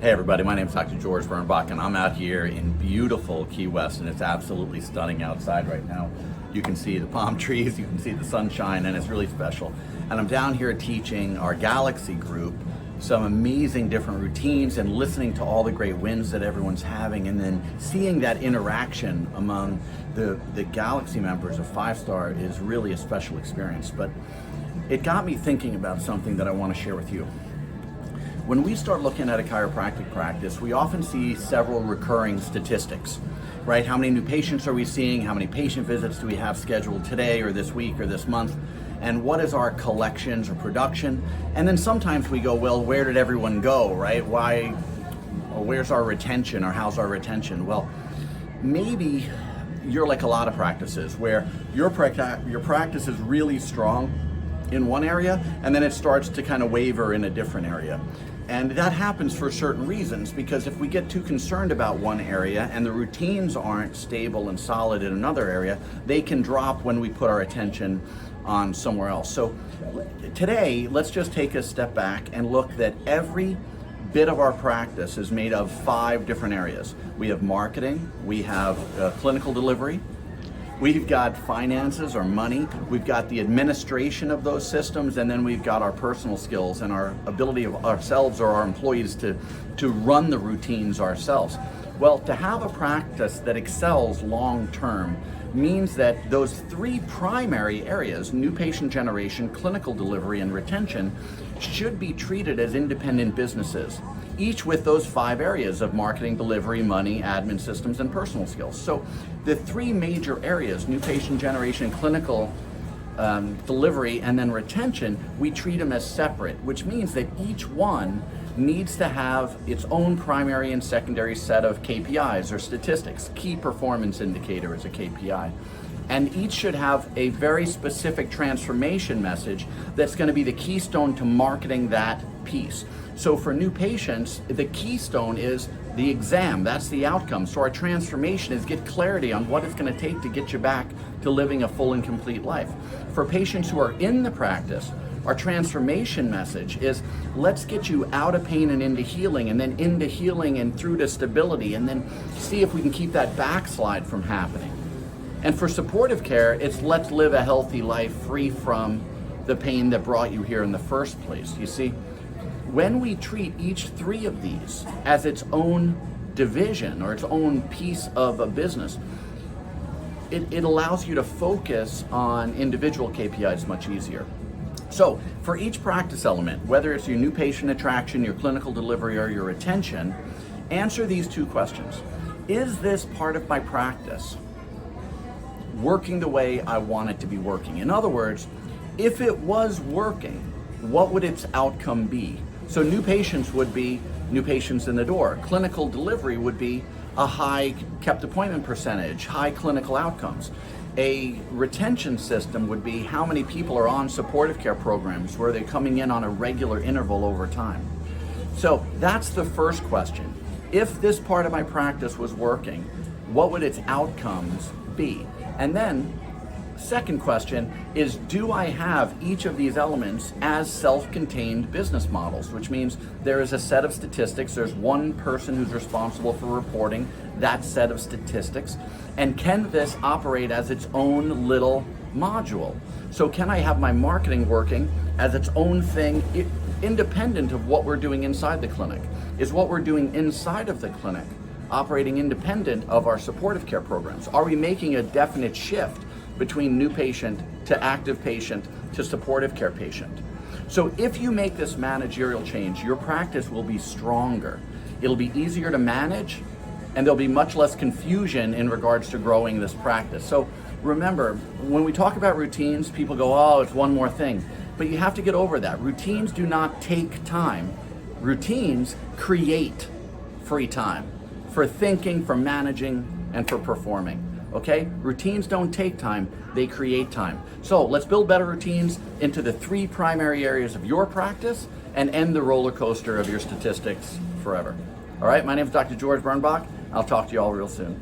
Hey everybody, my name is Dr. George Bernbach and I'm out here in beautiful Key West and it's absolutely stunning outside right now. You can see the palm trees, you can see the sunshine, and it's really special. And I'm down here teaching our Galaxy group some amazing different routines and listening to all the great wins that everyone's having, and then seeing that interaction among the Galaxy members of 5-Star is really a special experience. But it got me thinking about something that I want to share with you. When we start looking at a chiropractic practice, we often see several recurring statistics, right? How many new patients are we seeing? How many patient visits do we have scheduled today or this week or this month? And what is our collections or production? And then sometimes we go, well, where did everyone go, right? Why, or where's our retention, or how's our retention? Well, maybe you're like a lot of practices where your practice is really strong in one area and then it starts to kind of waver in a different area. And that happens for certain reasons, because if we get too concerned about one area and the routines aren't stable and solid in another area, they can drop when we put our attention on somewhere else. So today, let's just take a step back and look that every bit of our practice is made of 5 different areas. We have marketing, we have clinical delivery, we've got finances or money, we've got the administration of those systems, and then we've got our personal skills and our ability of ourselves or our employees to run the routines ourselves. Well, to have a practice that excels long term means that those 3 primary areas, new patient generation, clinical delivery, and retention, should be treated as independent businesses, each with those 5 areas of marketing, delivery, money, admin systems, and personal skills. So the 3 major areas, new patient generation, clinical delivery, and then retention, we treat them as separate, which means that each one needs to have its own primary and secondary set of KPIs or statistics. Key performance indicator is a KPI. And each should have a very specific transformation message that's going to be the keystone to marketing that piece. So for new patients, the keystone is the exam. That's the outcome. So our transformation is get clarity on what it's going to take to get you back to living a full and complete life. For patients who are in the practice, our transformation message is let's get you out of pain and into healing, and then into healing and through to stability, and then see if we can keep that backslide from happening. And for supportive care, it's let's live a healthy life free from the pain that brought you here in the first place. You see, when we treat each 3 of these as its own division or its own piece of a business, it allows you to focus on individual KPIs much easier. So for each practice element, whether it's your new patient attraction, your clinical delivery, or your retention, answer these 2 questions. Is this part of my practice working the way I want it to be working? In other words, if it was working, what would its outcome be? So new patients would be new patients in the door. Clinical delivery would be a high kept appointment percentage, high clinical outcomes. A retention system would be how many people are on supportive care programs, where they're coming in on a regular interval over time. So that's the first question. If this part of my practice was working, what would its outcomes be? And then second question is, do I have each of these elements as self-contained business models, which means there is a set of statistics, there's one person who's responsible for reporting that set of statistics, and can this operate as its own little module? So can I have my marketing working as its own thing, independent of what we're doing inside the clinic? Is what we're doing inside of the clinic operating independent of our supportive care programs? Are we making a definite shift between new patient to active patient to supportive care patient? So if you make this managerial change, your practice will be stronger. It'll be easier to manage, and there'll be much less confusion in regards to growing this practice. So remember, when we talk about routines, people go, oh, it's one more thing. But you have to get over that. Routines do not take time. Routines create free time for thinking, for managing, and for performing. Okay? Routines don't take time, they create time. So let's build better routines into the 3 primary areas of your practice and end the roller coaster of your statistics forever. All right, my name is Dr. George Bernbach. I'll talk to you all real soon.